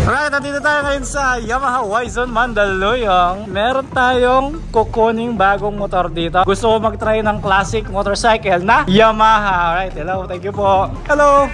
Alright, nandito tayo ngayon sa Yamaha Y-Zone Mandaluyong. Meron tayong kukuning bagong motor dito. Gusto ko mag-try ng classic motorcycle na Yamaha. Alright, hello, thank you po. Hello!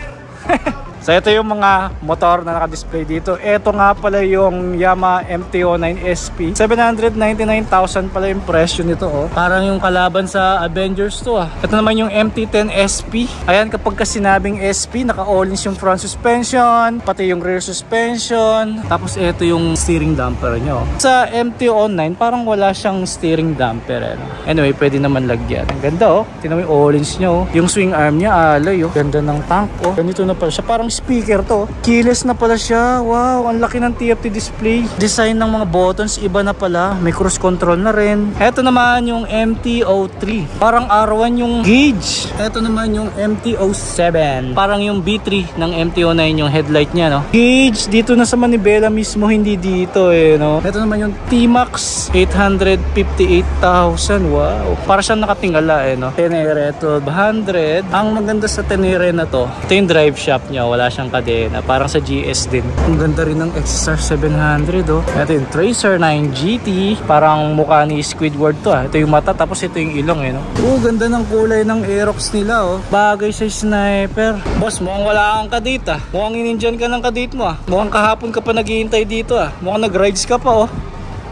So ito yung mga motor na naka-display dito. Ito nga pala yung Yamaha MT-09 SP. 799,000 pala yung presyo nito, oh. Parang yung kalaban sa Avengers to, ah. Ito naman yung MT-10 SP. Ayan, kapag sinabing SP, naka-all-ins yung front suspension, pati yung rear suspension. Tapos ito yung steering damper nyo. Sa MT-09, parang wala siyang steering damper, eh, no? Anyway, pwede naman lagyan. Ang ganda, oh. Tingnan mo yung all-ins nyo. Yung swing arm niya, alloy, oh. Ganda ng tank, oh. Ganito na pala siya. Parang speaker to. Keyless na pala siya. Wow, ang laki ng TFT display. Design ng mga buttons iba na pala. May cruise control na rin. Ito naman yung MT-03. Parang R1 yung gauge. Ito naman yung MT-07. Parang yung B3 ng MT-09 yung headlight niya, no? Gauge dito na sa manibela mismo, hindi dito, eh, no? Ito naman yung T-Max 858,000. Wow. Para siyang nakatingala, eh, no? Tenere 1200. Ang maganda sa Tenere na to, ito yung drive shaft niya. Wala siyang kadena, parang sa GS din. Ang ganda rin ng XSR 700, oh. Ito yung Tracer 9 GT, parang mukha ni Squidward to, ah. Ito yung mata, tapos ito yung ilong, eh, no? Oh, ganda ng kulay ng Aerox nila, oh. Bagay sa sniper. Boss, mukhang wala kang kadate, ah. Mukhang inindian ka ng kadate mo, ah. Mukhang kahapon ka pa naghihintay dito, ah. Mukhang nag-rides ka pa, oh.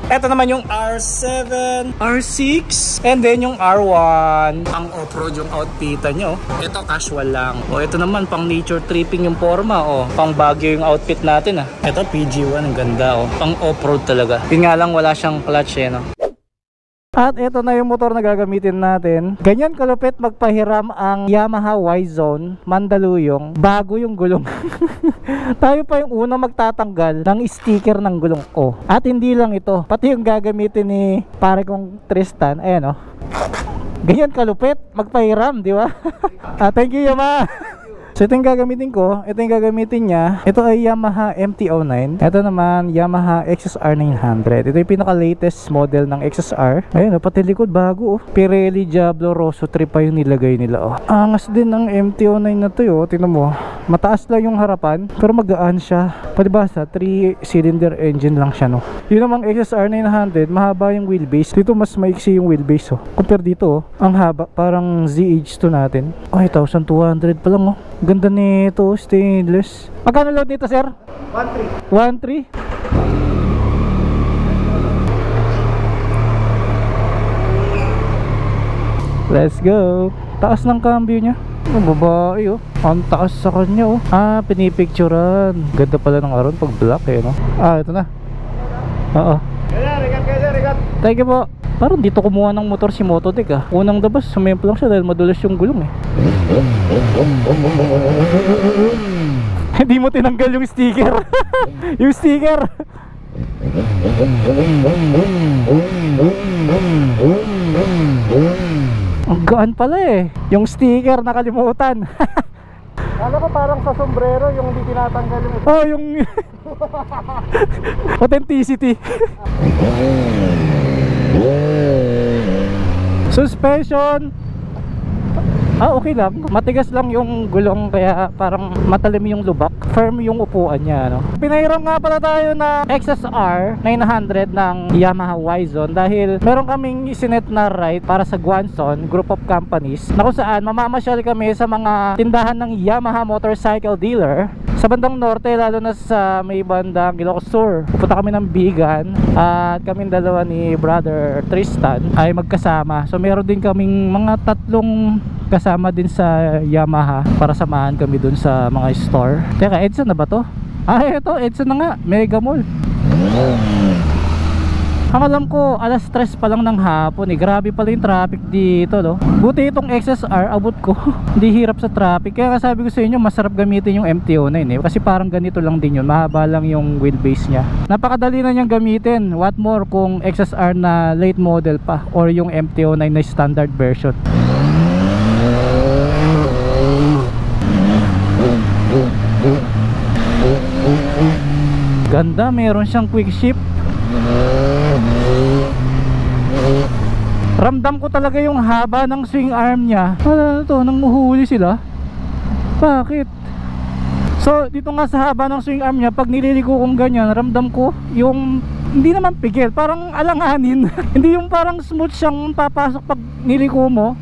Ito naman yung R7, R6, and then yung R1. Ang off-road yung outfitan nyo. Ito casual lang. O ito naman pang nature tripping yung forma. O pang Baguio yung outfit natin, ah. Ito PG1, ang ganda, o. Pang off-road talaga. Yun nga lang wala siyang clutch, eh, no? At ito na yung motor na gagamitin natin. Ganyan kalupit magpahiram ang Yamaha Y-Zone Mandaluyong bago yung gulong. Tayo pa yung unang magtatanggal ng sticker ng gulong ko. At hindi lang ito, pati yung gagamitin ni pare kong Tristan. Ayan, oh. Ganyan kalupit magpahiram, di ba? Thank you, Yamaha. So ito yung gagamitin ko, ito yung gagamitin niya. Ito ay Yamaha MT-09. Ito naman Yamaha XSR 900. Ito yung pinaka-latest model ng XSR. Ayun, pati likod bago, oh. Pirelli Diablo Rosso 3 pa yung nilagay nila, oh. Angas din ng MT-09 na to, oh. Tingnan mo, mataas lang yung harapan, pero magaan siya. Pwede ba sa 3-cylinder engine lang siya, no? Yun namang XSR 900, mahaba yung wheelbase. Dito mas maiksi yung wheelbase, oh. Compare dito, oh, ang haba, parang ZH2 natin. Ay, 1,200 pa lang, oh. Ganda nito, stainless. Magkano load nito, sir? 1.3. 1.3? Let's go. Taas ng cambio niya. Ang babae, oh. Ang taas sa kanya, oh. Pinipicturan. Ganda pala ng aron pag black, eh, no? Ito na. Oo. Regat. Thank you po. Parang dito kumuha ng motor si Mototech, ah. Unang dabas, sumempl lang siya dahil madulas yung gulong, eh. Hindi mo tinanggal yung sticker. Yung sticker. Ang gaan pala, eh. Yung sticker nakalimutan. Kala ko parang sa sombrero yung hindi tinatanggal yung... Oh, yung... authenticity. Suspension. Okay lang. Matigas lang yung gulong kaya parang matalim yung lubak. Firm yung upuan niya, no? Pinahiram nga pala tayo na XSR 900 ng Yamaha Y-Zone dahil meron kaming isinet na ride para sa Guanzon Group of Companies na kung saan mamamasyal kami sa mga tindahan ng Yamaha motorcycle dealer sa bandang norte, lalo na sa may bandang Ilocos Sur. Pupunta kami ng Bigan at kaming dalawa ni brother Tristan ay magkasama. So meron din kaming mga tatlong kasama din sa Yamaha para samahan kami dun sa mga store. Teka, Edson na ba to? Ito, Edson na nga, Mega Mall. Ang alam ko, alas 3 pa lang ng hapon, eh. Grabe pala yung traffic dito, no? Buti itong XSR, abot ko. Hindi hirap sa traffic. Kaya sabi ko sa inyo, masarap gamitin yung MT-09, eh. Kasi parang ganito lang din yun. Mahaba lang yung wheelbase nya. Napakadali na niyang gamitin. What more kung XSR na late model pa or yung MT-09 na standard version. Ganda, meron siyang quick shift. Ramdam ko talaga yung haba ng swing arm niya. Ano to, nang muhuli sila? Bakit? So dito nga sa haba ng swing arm niya, pag nililiko kong ganyan, ramdam ko yung hindi naman pigil, parang alanganin. Hindi yung parang smooth siyang papasok pag niliko mo.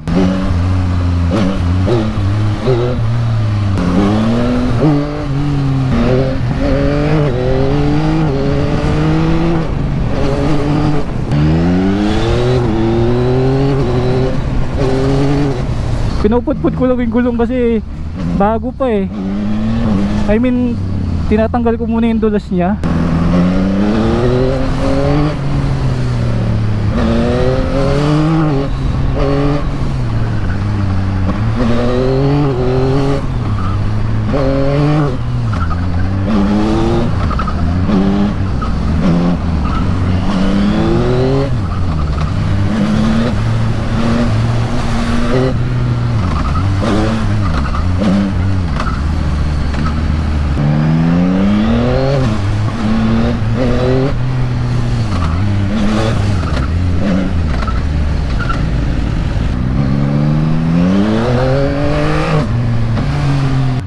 Pinuput-put ko lang yung gulong kasi bago pa eh. I mean, tinatanggal ko muna yung dulas niya.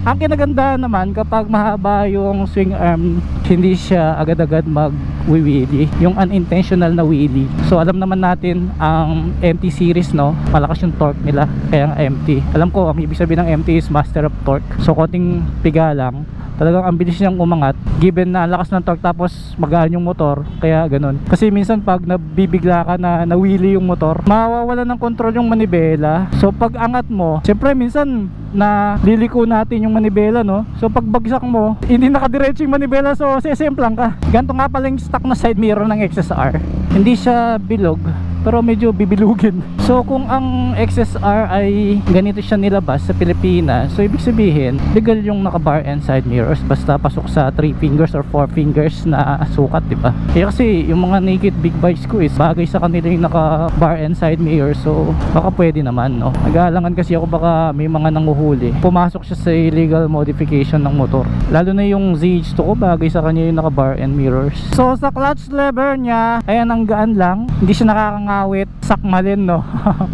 Ang kinaganda naman kapag mahaba yung swing arm, hindi siya agad-agad mag-wheelie, yung unintentional na wheelie. So alam naman natin ang MT series, no, malakas yung torque nila, kaya ang MT. Alam ko ang ibig sabihin ng MT is master of torque. So konting piga lang, talagang ang bilis niyang umangat given na ang lakas ng torque, tapos magaan yung motor, kaya ganun. Kasi minsan pag nabibigla ka na nawili yung motor, mawawala ng control yung manibela. So pag angat mo, syempre minsan na liliko natin yung manibela, no? So pag bagsak mo, hindi nakadiretso yung manibela, so sesemplang ka. Ganito nga pala yung stock na side mirror ng XSR. Hindi siya bilog, pero medyo bibilugin. So kung ang XSR ay ganito siya nilabas sa Pilipinas, so ibig sabihin legal yung naka bar and side mirrors, basta pasok sa 3 fingers or 4 fingers na sukat, diba? Kaya kasi yung mga naked big bikes ko is bagay sa kanila yung naka bar and side mirror, so baka pwede naman, no? Nag-aalangan kasi ako baka may mga nanguhuli, pumasok siya sa illegal modification ng motor. Lalo na yung ZH2 ko, bagay sa kanya yung naka bar and mirrors. So sa clutch lever niya, ayan, ang gaan lang, hindi siya nakakangawit, sakmalin, no?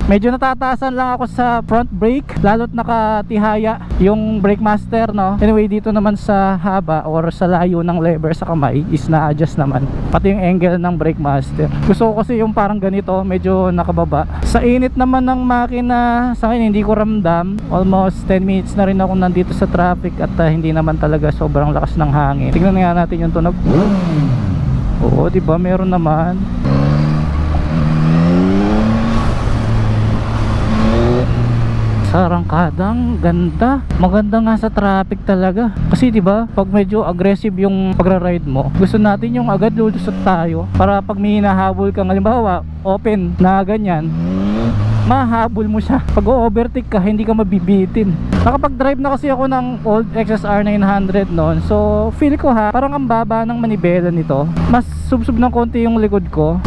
Medyo natataasan lang ako sa front brake, lalo't nakatihaya yung brake master, no? Anyway, dito naman sa haba or sa layo ng lever sa kamay is na-adjust naman, pati yung angle ng brake master. Gusto ko kasi yung parang ganito, medyo nakababa. Sa init naman ng makina, sa akin hindi ko ramdam. Almost 10 minutes na rin ako nandito sa traffic at hindi naman talaga sobrang lakas ng hangin. Tingnan nga natin yung tunog. Oo, diba? Meron naman. Sarangkadang ganda, maganda nga sa traffic talaga. Kasi 'di ba, pag medyo aggressive yung pagra-ride mo, gusto natin yung agad lulusot tayo para pag may hinahabol kang, halimbawa open na ganyan, mahabol mo siya. Pag o-overtake ka, hindi ka mabibitin. Nakapag-drive na kasi ako ng old XSR 900 noon, so feel ko parang ang baba ng manibela nito. Mas subsub ng konti yung likod ko.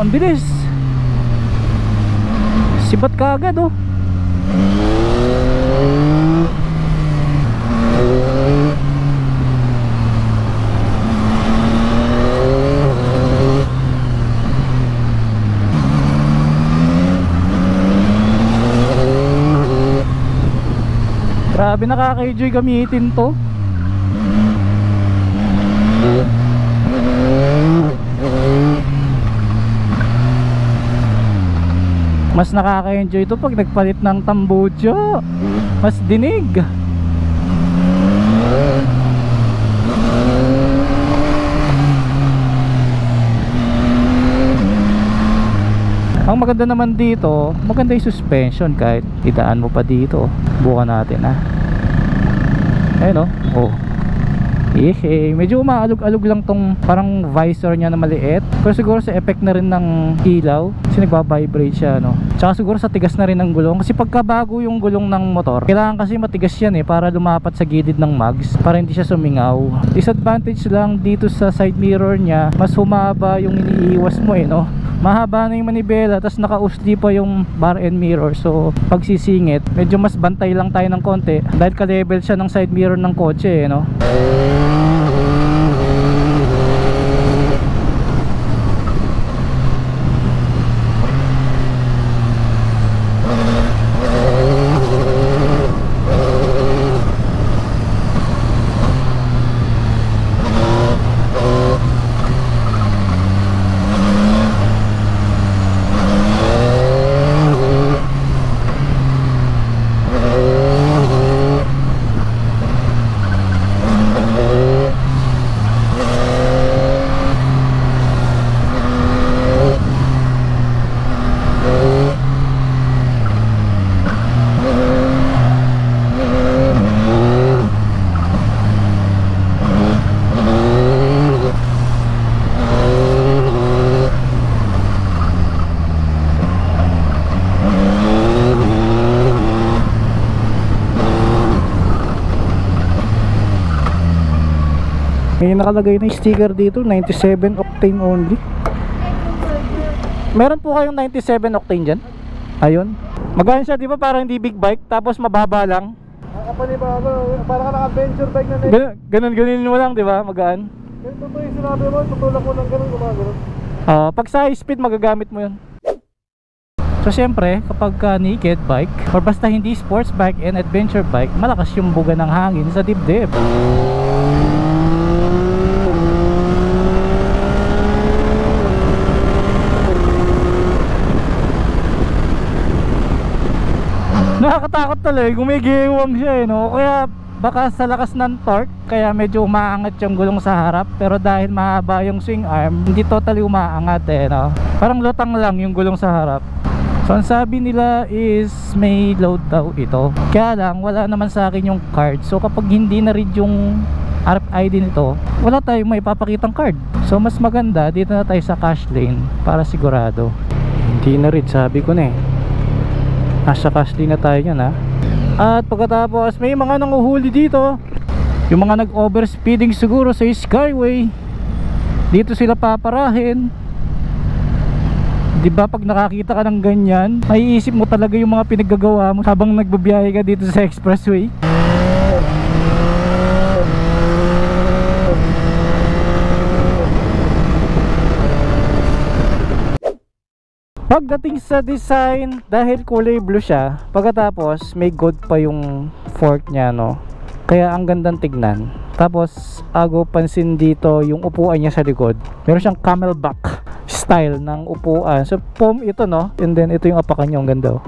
Ang bilis. Sibat ka agad, oh. Grabe, nakaka-enjoy gamitin to. Mas nakaka-enjoy ito pag nagpalit ng tambucho. Mas dinig. Ang maganda naman dito, maganda yung suspension, kahit idaan mo pa dito. Bukan natin, ha. Ayun, oh. Medyo umaalog-alog lang tong parang visor niya na maliit, pero siguro sa effect na rin ng ilaw kasi nagbabibrate siya, no? Tsaka siguro sa tigas na rin ng gulong, kasi pagkabago yung gulong ng motor, kailangan kasi matigas yan para lumapat sa gilid ng mags, para hindi siya sumingaw. Disadvantage lang dito sa side mirror niya, mas humaba yung iniiwas mo, no? mahaba na yung manibela, tapos naka-usli pa yung bar and mirror. So pag sisingit, medyo mas bantay lang tayo ng konti dahil ka-level siya ng side mirror ng kotse, no? May nakalagay na sticker dito, 97 octane only. Meron po kayong 97 octane dyan? Ayun. Magana siya, di ba? Parang hindi big bike, tapos mababa lang. Nakapanibago, parang naka-adventure bike na Ganun mo lang, di ba? Magaan. Totoo yung sinabi mo, tutulak mo ng ganun, gumagano'n. Pag sa high speed, magagamit mo yun. So syempre, kapag naked bike, or basta hindi sports bike and adventure bike, malakas yung buga ng hangin sa dibdib. Nakakatakot talaga, gumigewang siya, no? Kaya baka sa lakas ng torque, kaya medyo umaangat yung gulong sa harap. Pero dahil mahaba yung swing arm, hindi totally umaangat, no? Parang lutang lang yung gulong sa harap. So ang sabi nila is may load daw ito. Kaya lang, wala naman sa akin yung card. So kapag hindi na read yung RFID nito, wala tayong may papakitang card. So mas maganda, dito na tayo sa cash lane para sigurado. Hindi na read, sabi ko na eh. Nasa cash lane na tayo yan, ha. At pagkatapos may mga nanguhuli dito, yung mga nag-overspeeding siguro sa Skyway. Dito sila paparahin. Diba pag nakakita ka ng ganyan, maiisip mo talaga yung mga pinaggagawa mo habang nagbabiyahe ka dito sa expressway. Pagdating sa design, dahil kulay blue siya, pagkatapos may gold pa yung fork niya, no? Kaya ang gandang tignan. Tapos agaw pansin dito yung upuan niya sa likod. Meron siyang camelback style ng upuan. So foam ito, no? And then ito yung apakan niya, ang ganda, oh.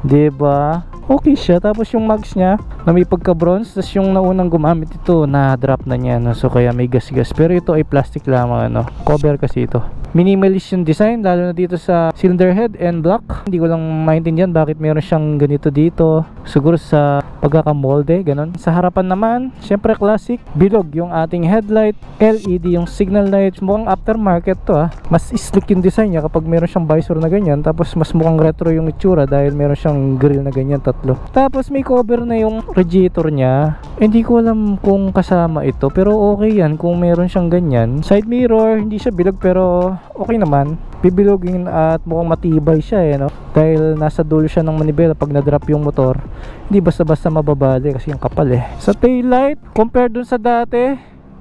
Diba? Okay siya. Tapos yung mags niya na may pagka bronze. Tapos yung naunang gumamit ito, na drop na niya, no? So kaya may gas-gas. Pero ito ay plastic lamang, ano? Cover kasi ito. Minimalist yung design, lalo na dito sa cylinder head and block. Hindi ko lang maintindihan bakit meron siyang ganito dito. Siguro sa pagkakamolde, ganun. Sa harapan naman, syempre classic, bilog yung ating headlight, LED yung signal light. Mukhang aftermarket to, ah. Mas slick yung design niya kapag meron siyang visor na ganyan. Tapos mas mukhang retro yung itsura dahil meron siyang grill na ganyan, tatlo. Tapos may cover na yung radiator niya. Hindi ko alam kung kasama ito, pero okay yan kung meron siyang ganyan. Side mirror, hindi siya bilog pero okay naman. Bibilogin at mukhang matibay siya, eh, no? Dahil nasa dulo siya ng manibela pag na-drop yung motor. Hindi basta-basta mababali kasi yung kapal, eh. Sa taillight, compare dun sa dati,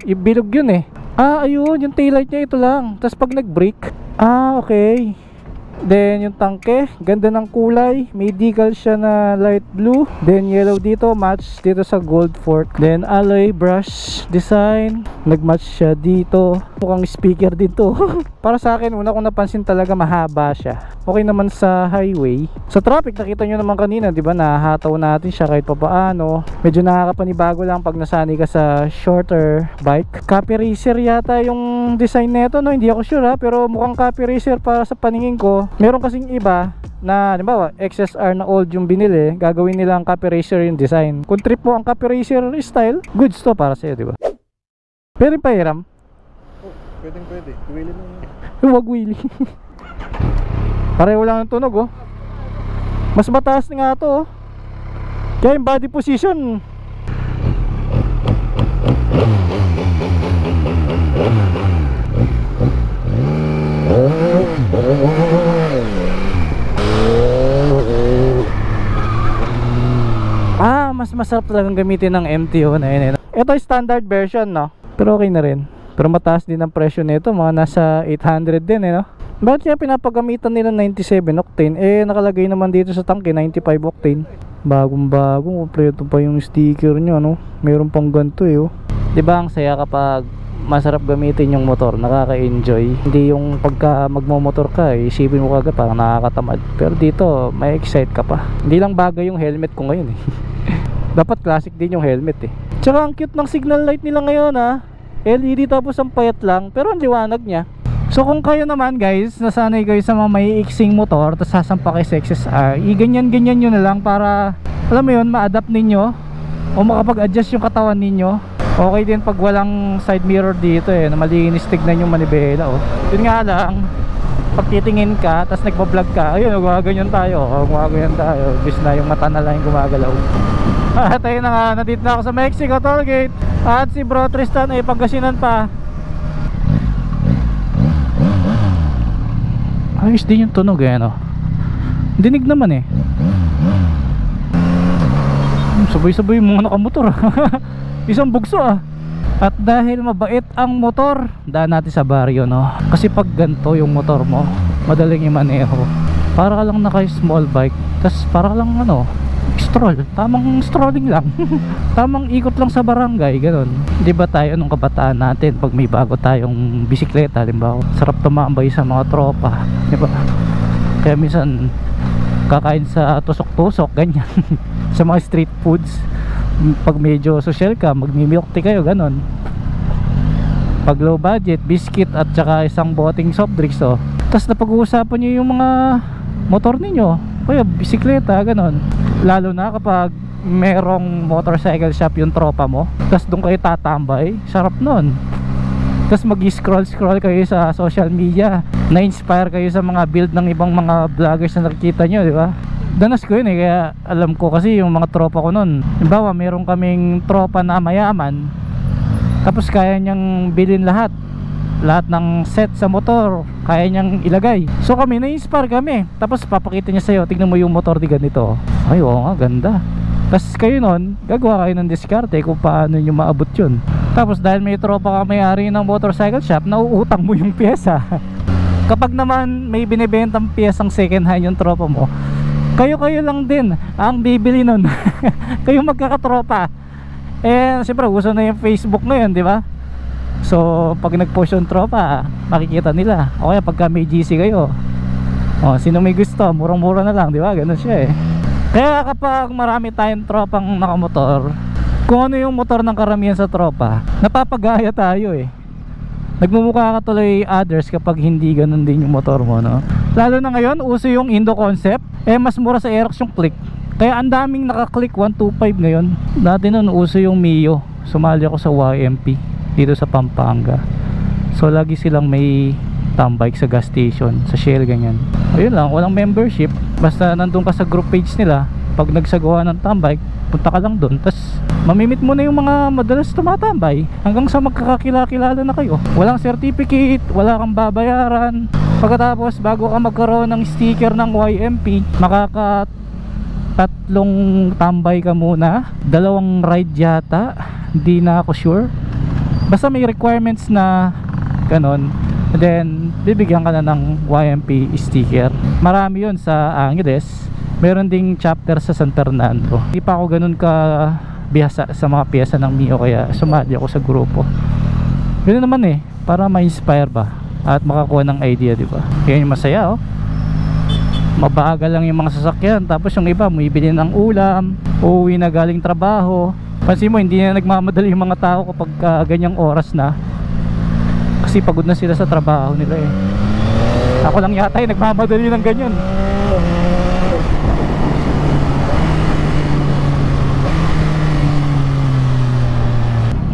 ibilog yun, eh. Ayun, yung taillight niya ito lang. Tapos pag nag-brake, okay. Then yung tangke, ganda ng kulay. May decal siya na light blue. Then yellow dito, match dito sa gold fork. Then alloy brush design, nagmatch siya dito. Mukhang speaker dito. Para sa akin, una kong napansin talaga, mahaba siya. Okay naman sa highway. Sa traffic, nakita nyo naman kanina, di ba? Nahataw natin siya kahit papaano. Medyo nakakapanibago lang pag nasanay ka sa shorter bike. Copy racer yata yung design nito, no? Hindi ako sure, ha? Pero mukhang copy racer para sa paningin ko. Meron kasing iba na, halimbawa, XSR na old yung binili, gagawin nila ang copy racer yung design. Kung trip mo ang copy racer style, goods to para sa'yo, di ba? Pero yung pahiram, Pwede. Wheelie mo. huwag wheelie. Pareho lang ang tunog, oh. Mas mataas nga to, oh. Kaya yung body position, masarap talagang gamitin ng MTO na yun. Ito ay standard version, no? Pero okay na rin. Pero mataas din ang presyo nito, mga nasa 800 din, no? Bakit kaya pinapagamitan nila 97 octane? Nakalagay naman dito sa tangke 95 octane. Bagong kompleto pa yung sticker nyo, no? Meron pang ganito, oh. Diba ang saya kapag masarap gamitin yung motor, nakaka-enjoy. Hindi yung pagka magmomotor ka, isipin mo kagad parang nakakatamad. Pero dito, may excite ka pa. Hindi lang bagay yung helmet ko ngayon, eh. Dapat classic din yung helmet, eh. Tsaka ang cute ng signal light nila ngayon, ha. LED tapos ang payat lang, pero ang liwanag niya. So kung kayo naman guys, nasanay kayo sa mga maiiksing motor, tapos sasampa kayo sa XSR, ganyan-ganyan nyo na lang para, alam mo yun, ma-adapt ninyo o makapag-adjust yung katawan ninyo. Okay din pag walang side mirror dito, na malinis tignan yung manibela, oh. Yun nga lang, pag titingin ka, tapos nagpa-vlog ka, ayun, gumaganyan tayo, bis na yung mata na lang yung gumagalaw. At ayun na nga, nandito na ako sa Mexico Tollgate. At si Bro Tristan ay pagkasinan pa. Ayos din yung tunog, no? Dinig naman, sabay-sabay yung mga nakamotor. Isang bugso, At dahil mabait ang motor, daan natin sa baryo, no? Kasi pag ganito yung motor mo, madaling imaneho. Para ka lang naka small bike, tas para ka lang stroll, tamang strolling lang. Tamang ikot lang sa barangay, ganun. Di ba tayo nung kabataan natin, pag may bago tayong bisikleta, halimbawa, sarap tumambay sa mga tropa, di ba? Kaya minsan kakain sa tusok-tusok, ganyan. Sa mga street foods. Pag medyo social ka, magmi-milk tea kayo, ganun. Pag low budget, biscuit at saka isang boteng soft drinks, Tapos napag-uusapan nyo yung mga motor ninyo, kaya bisikleta, ganun. Lalo na kapag merong motorcycle shop yung tropa mo, tapos doon kayo tatambay, sarap nun. Tapos mag-scroll kayo sa social media, na-inspire kayo sa mga build ng ibang mga vloggers na nakikita nyo, di ba? Danas ko yun, kaya alam ko kasi yung mga tropa ko nun. Halimbawa, meron kaming tropa na mayaman, tapos kaya niyang bilhin lahat ng set sa motor, kaya niyang ilagay. So kami, na-inspire kami. Tapos papakita niya sa'yo, tignan mo yung motor di ganito. Ay, oo nga, ganda. Tapos kayo nun, gagawa kayo ng diskarte kung paano nyo maabot yun. Tapos dahil may tropa ka may-ari ng motorcycle shop, nauutang mo yung pyesa. Kapag naman may binibentang pyesang second hand yung tropa mo, kayo lang din ang bibili nun. Kayo magkakatropa. Siyempre uso na yung Facebook ngayon, di ba? So pag nag-post yung tropa, makikita nila. O kaya pagka may GC kayo, sino may gusto, murang-mura na lang, di ba? Ganun siya, Kaya kapag marami tayong tropang nakamotor, kung ano yung motor ng karamihan sa tropa, napapagaya tayo, Nagmumukha ka tuloy others kapag hindi ganun din yung motor mo, no? Lalo na ngayon, uso yung Indo concept. Mas mura sa Aerox yung click. Kaya ang daming naka-click 125 ngayon. Dati nun, uso yung Mio. Sumali ako sa YMP dito sa Pampanga. So lagi silang may tambike sa gas station, sa Shell, ganyan. Ayun lang, walang membership. Basta nandun ka sa group page nila, pag nagsagawa ng tambike, punta ka lang doon, tas mamimit mo na yung mga madalas tumatambay hanggang sa magkakakilala na kayo. Walang certificate, wala kang babayaran. Pagkatapos, bago ka magkaroon ng sticker ng YMP, tatlong tambay ka muna, 2 ride yata, hindi na ako sure. Basta may requirements na ganon, then bibigyan ka na ng YMP sticker. Marami yun sa Angeles, meron ding chapter sa San Fernando. Hindi pa ako ganun ka bihasa sa mga piyesa ng Mio, kaya sumali ako sa grupo. Ganun naman para ma-inspire ba at makakuha ng idea, di ba? Kaya yung masaya, mabagal lang yung mga sasakyan, tapos yung iba bumibili ng ulam, uuwi na galing trabaho. Pansin mo, hindi na nagmamadali yung mga tao kapag ganyang oras na, kasi pagod na sila sa trabaho nila. Ako lang yata nagmamadali ng ganyan.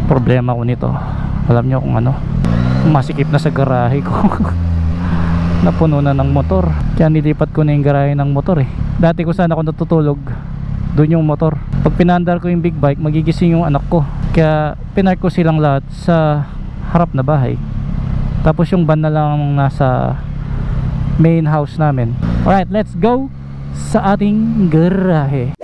Problema ko nito, alam nyo kung ano, masikip na sa garahe ko. Napuno na ng motor, kaya nilipat ko na yung garahe ng motor. Dati ko sana ako natutulog, doon yung motor. Pag pinandar ko yung big bike, magigising yung anak ko, kaya pinark ko silang lahat sa harap na bahay, tapos yung van na lang nasa main house namin. Alright, let's go sa ating garahe.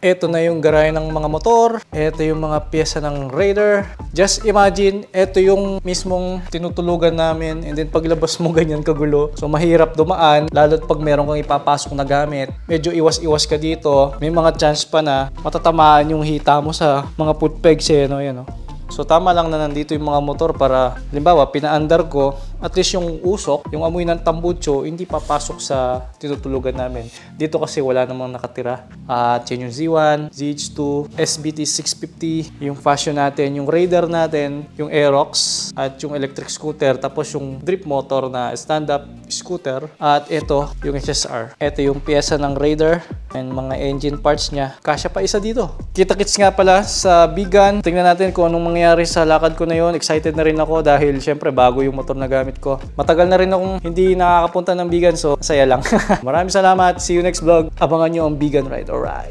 Ito na yung garahe ng mga motor. Ito yung mga pyesa ng Raider. Just imagine, ito yung mismong tinutulugan namin. And then paglabas mo ganyan kagulo. So mahirap dumaan, lalo't pag meron kang ipapasok na gamit. Medyo iwas-iwas ka dito. May mga chance pa na matatamaan yung hita mo sa mga foot pegs eh, no? Yan, no? So tama lang na nandito yung mga motor para, halimbawa, pina-under ko, at least yung usok, yung amoy ng tambucho, hindi papasok sa tinutulugan namin. Dito kasi wala namang nakatira. At yun yung Z1, ZH2, SBT 650, yung Fashion natin, yung Raider natin, yung Aerox, at yung electric scooter, tapos yung drip motor na stand-up scooter, at ito, yung SSR. Ito yung pyesa ng Raider and mga engine parts niya. Kasya pa isa dito. Kita-kits nga pala sa Bigan. Tingnan natin kung anong mangyayari sa lakad ko na yun. Excited na rin ako dahil syempre bago yung motor na gamit ko. Matagal na rin akong hindi nakakapunta ng Bigan, so saya lang. Maraming salamat. See you next vlog. Abangan nyo ang Bigan ride. Alright.